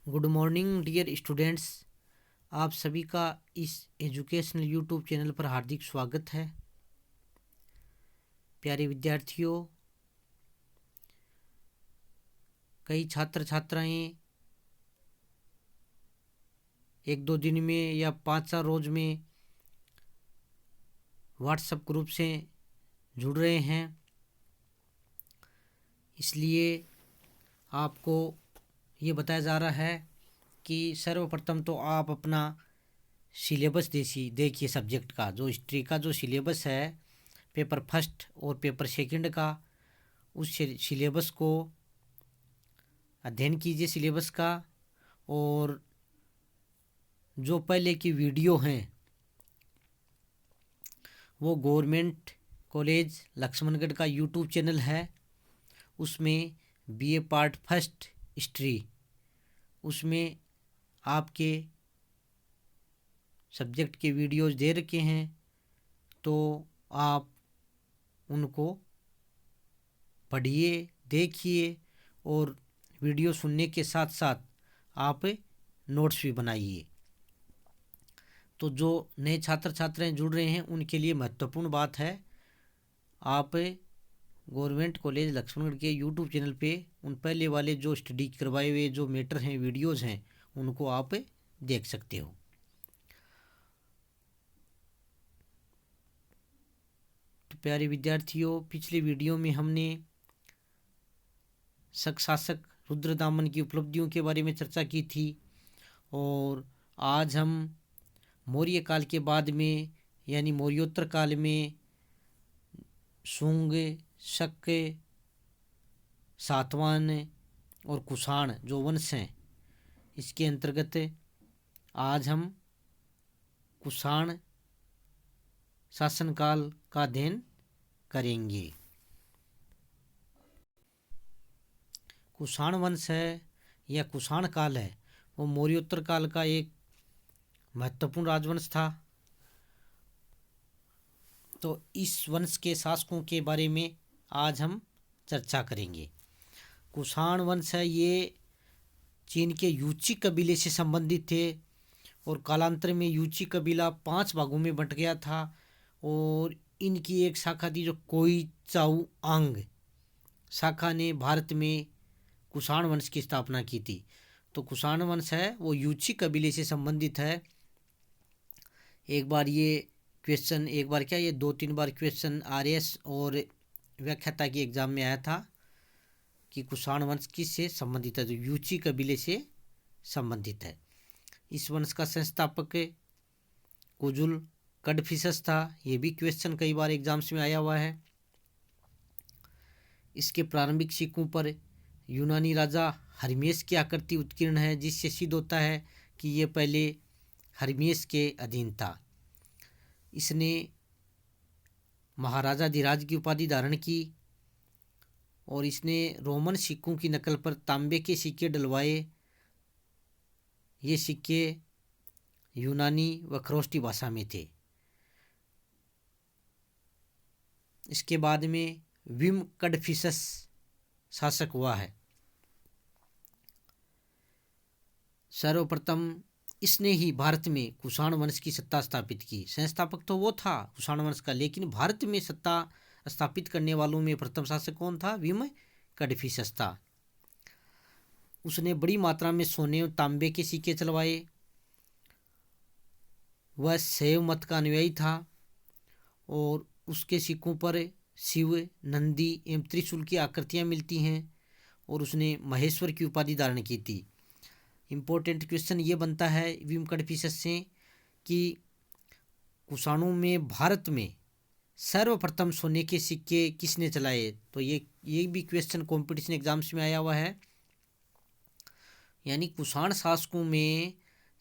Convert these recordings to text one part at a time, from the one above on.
Good morning dear students. आप सभी का इस एजुकेशनल यूट्यूब चैनल पर हार्दिक स्वागत है। प्यारे विद्यार्थियों, कई छात्र छात्राएं एक दो दिन में या 5-4 रोज में व्हाट्सएप ग्रुप से जुड़ रहे हैं, इसलिए आपको ये बताया जा रहा है कि सर्वप्रथम तो आप अपना सिलेबस देखिए। सब्जेक्ट का जो हिस्ट्री का जो सिलेबस है, पेपर फर्स्ट और पेपर सेकंड का, उस सिलेबस को अध्ययन कीजिए सिलेबस का। और जो पहले की वीडियो हैं वो गवर्नमेंट कॉलेज लक्ष्मणगढ़ का यूट्यूब चैनल है, उसमें बीए पार्ट फर्स्ट हिस्ट्री, उसमें आपके सब्जेक्ट के वीडियोस दे रखे हैं, तो आप उनको पढ़िए, देखिए और वीडियो सुनने के साथ साथ आप नोट्स भी बनाइए। तो जो नए छात्र छात्राएं जुड़ रहे हैं उनके लिए महत्वपूर्ण बात है, आप गवर्नमेंट कॉलेज लक्ष्मणगढ़ के यूट्यूब चैनल पे उन पहले वाले जो स्टडी करवाए हुए जो मैटर हैं, वीडियोज़ हैं, उनको आप देख सकते हो। तो प्यारे विद्यार्थियों, पिछले वीडियो में हमने शक शासक रुद्रदामन की उपलब्धियों के बारे में चर्चा की थी, और आज हम मौर्य काल के बाद में यानी मौर्योत्तर काल में शुंग, शक, सातवाहन और कुषाण जो वंश हैं, इसके अंतर्गत आज हम कुषाण शासनकाल का अध्ययन करेंगे। कुषाण वंश है या कुषाण काल है, वो मौर्योत्तर काल का एक महत्वपूर्ण राजवंश था। तो इस वंश के शासकों के बारे में आज हम चर्चा करेंगे। कुषाण वंश है, ये चीन के यूची कबीले से संबंधित थे, और कालांतर में यूची कबीला 5 भागों में बंट गया था, और इनकी एक शाखा थी जो कोई चाउ आंग शाखा ने भारत में कुषाण वंश की स्थापना की थी। तो कुषाण वंश है वो यूची कबीले से संबंधित है। एक बार क्या ये 2-3 बार क्वेश्चन आरएस और व्याख्याता की एग्जाम में आया था कि कुषाण वंश किससे संबंधित है, जो यूची कबीले से संबंधित है। इस वंश का संस्थापक कुजुल कडफिसस था, ये भी क्वेश्चन कई बार एग्जाम्स में आया हुआ है। इसके प्रारंभिक सिक्कों पर यूनानी राजा हर्मेस की आकृति उत्कीर्ण है, जिससे सिद्ध होता है कि ये पहले हर्मेस के अधीन था। इसने महाराजाधिराज की उपाधि धारण की, और इसने रोमन सिक्कों की नकल पर तांबे के सिक्के डलवाए। ये सिक्के यूनानी व खरोष्टी भाषा में थे। इसके बाद में विम कडफिसस शासक हुआ है। सर्वप्रथम इसने ही भारत में कुषाण वंश की सत्ता स्थापित की। संस्थापक तो वो था कुषाण वंश का, लेकिन भारत में सत्ता स्थापित करने वालों में प्रथम शासक कौन था? विम कडफिसस था। उसने बड़ी मात्रा में सोने और तांबे के सिक्के चलवाए। वह शैव मत का अनुयायी था, और उसके सिक्कों पर शिव, नंदी एवं त्रिशूल की आकृतियां मिलती हैं, और उसने महेश्वर की उपाधि धारण की थी। इम्पोर्टेंट क्वेश्चन ये बनता है विम कडफिसस से कि कुषाणों में भारत में सर्वप्रथम सोने के सिक्के किसने चलाए? तो ये भी क्वेश्चन कंपटीशन एग्जाम्स में आया हुआ है। यानी कुषाण शासकों में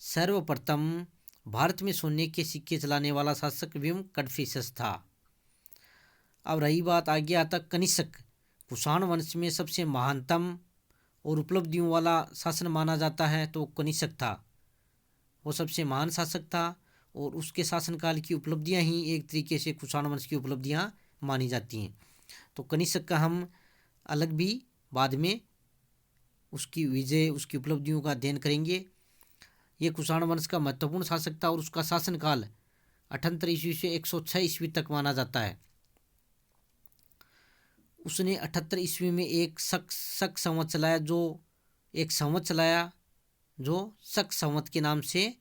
सर्वप्रथम भारत में सोने के सिक्के चलाने वाला शासक विम कडफिसस था। अब रही बात, आगे आता कनिष्क। कुषाण वंश में सबसे महानतम और उपलब्धियों वाला शासन माना जाता है, तो कनिष्क था। वो सबसे महान शासक था, और उसके शासनकाल की उपलब्धियां ही एक तरीके से कुषाण वंश की उपलब्धियां मानी जाती हैं। तो कनिष्क का हम अलग भी बाद में उसकी विजय, उसकी उपलब्धियों का अध्ययन करेंगे। ये कुषाण वंश का महत्वपूर्ण शासक था और उसका शासनकाल 78 ईस्वी से 106 ईस्वी तक माना जाता है। उसने 78 ईस्वी में एक शक संवत चलाया, जो शक संवत के नाम से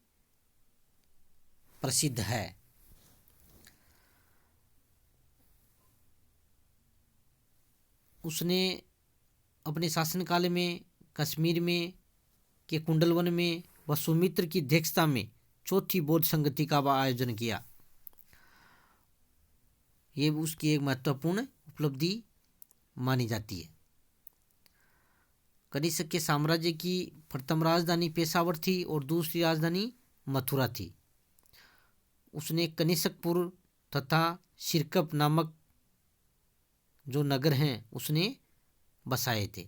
प्रसिद्ध है। उसने अपने शासनकाल में कश्मीर में के कुंडलवन में वसुमित्र की अध्यक्षता में चौथी बौद्ध संगति का आयोजन किया। ये उसकी एक महत्वपूर्ण उपलब्धि मानी जाती है। कनिष्क के साम्राज्य की प्रथम राजधानी पेशावर थी और दूसरी राजधानी मथुरा थी। उसने कनिष्कपुर तथा सिरकप नामक जो नगर हैं उसने बसाए थे।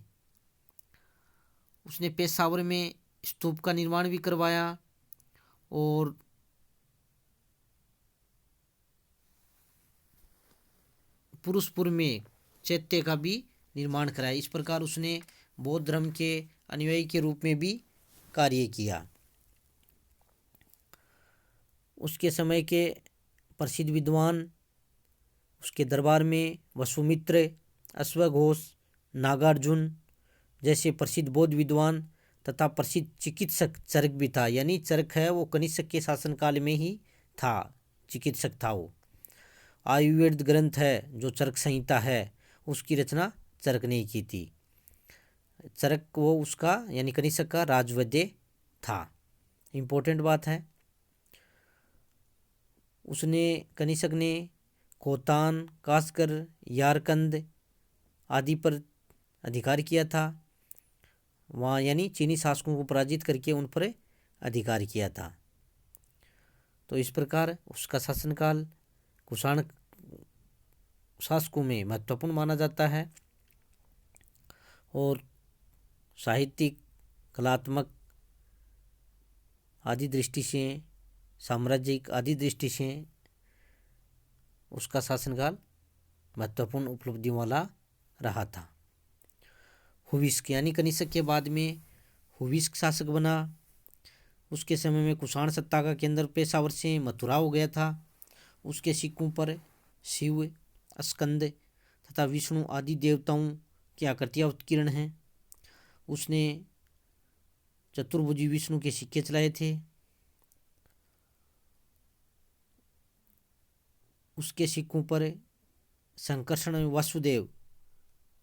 उसने पेशावर में स्तूप का निर्माण भी करवाया और पुरुषपुर में चैत्य का भी निर्माण कराया। इस प्रकार उसने बौद्ध धर्म के अनुयायी के रूप में भी कार्य किया। उसके समय के प्रसिद्ध विद्वान उसके दरबार में वसुमित्र, अश्वघोष, नागार्जुन जैसे प्रसिद्ध बौद्ध विद्वान तथा प्रसिद्ध चिकित्सक चरक भी था। यानी चरक है वो कनिष्क के शासनकाल में ही था, चिकित्सक था वो। आयुर्वेद ग्रंथ है जो चरक संहिता है, उसकी रचना चरक ने की थी। चरक वो उसका यानी कनिष्क का राजवैद्य था। इम्पोर्टेंट बात है। कनिष्क ने खोतान, कास्कर, यारकंद आदि पर अधिकार किया था। वहाँ यानी चीनी शासकों को पराजित करके उन पर अधिकार किया था। तो इस प्रकार उसका शासनकाल कुषाण शासकों में महत्वपूर्ण माना जाता है और साहित्यिक, कलात्मक आदि दृष्टि से, साम्राज्यिक आदि दृष्टि से उसका शासनकाल महत्वपूर्ण उपलब्धियों वाला रहा था। हुविस्क यानी कनिष्क के बाद में हुविस्क शासक बना। उसके समय में कुषाण सत्ता का केंद्र पेशावर से मथुरा हो गया था। उसके सिक्कों पर शिव, स्कंद तथा विष्णु आदि देवताओं की आकृतियाँ उत्कीर्ण हैं। उसने चतुर्भुजी विष्णु के सिक्के चलाए थे। उसके सिक्कों पर संकर्षण और वासुदेव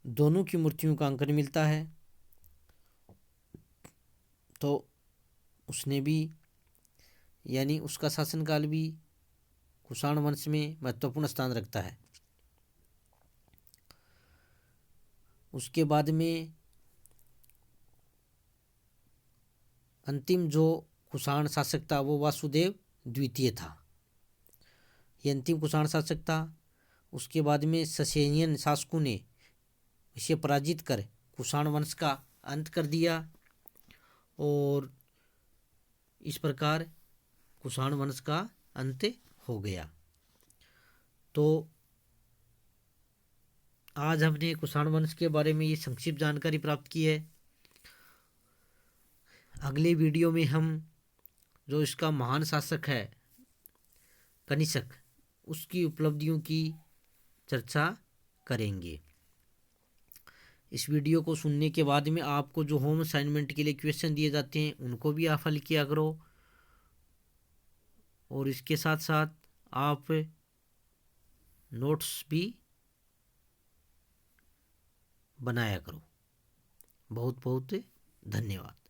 दोनों की मूर्तियों का अंकन मिलता है। तो उसने भी यानी उसका शासनकाल भी कुषाण वंश में महत्वपूर्ण स्थान रखता है। उसके बाद में अंतिम जो कुषाण शासक था वो वासुदेव द्वितीय था। ये अंतिम कुषाण शासक था। उसके बाद में ससेनियन शासकों ने इसे पराजित कर कुषाण वंश का अंत कर दिया और इस प्रकार कुषाण वंश का अंत हो गया। तो आज हमने कुषाण वंश के बारे में ये संक्षिप्त जानकारी प्राप्त की है। अगले वीडियो में हम जो इसका महान शासक है कनिष्क, उसकी उपलब्धियों की चर्चा करेंगे। इस वीडियो को सुनने के बाद में आपको जो होम असाइनमेंट के लिए क्वेश्चन दिए जाते हैं उनको भी आप हल किया करो और इसके साथ साथ आप नोट्स भी बनाया करो। बहुत बहुत धन्यवाद।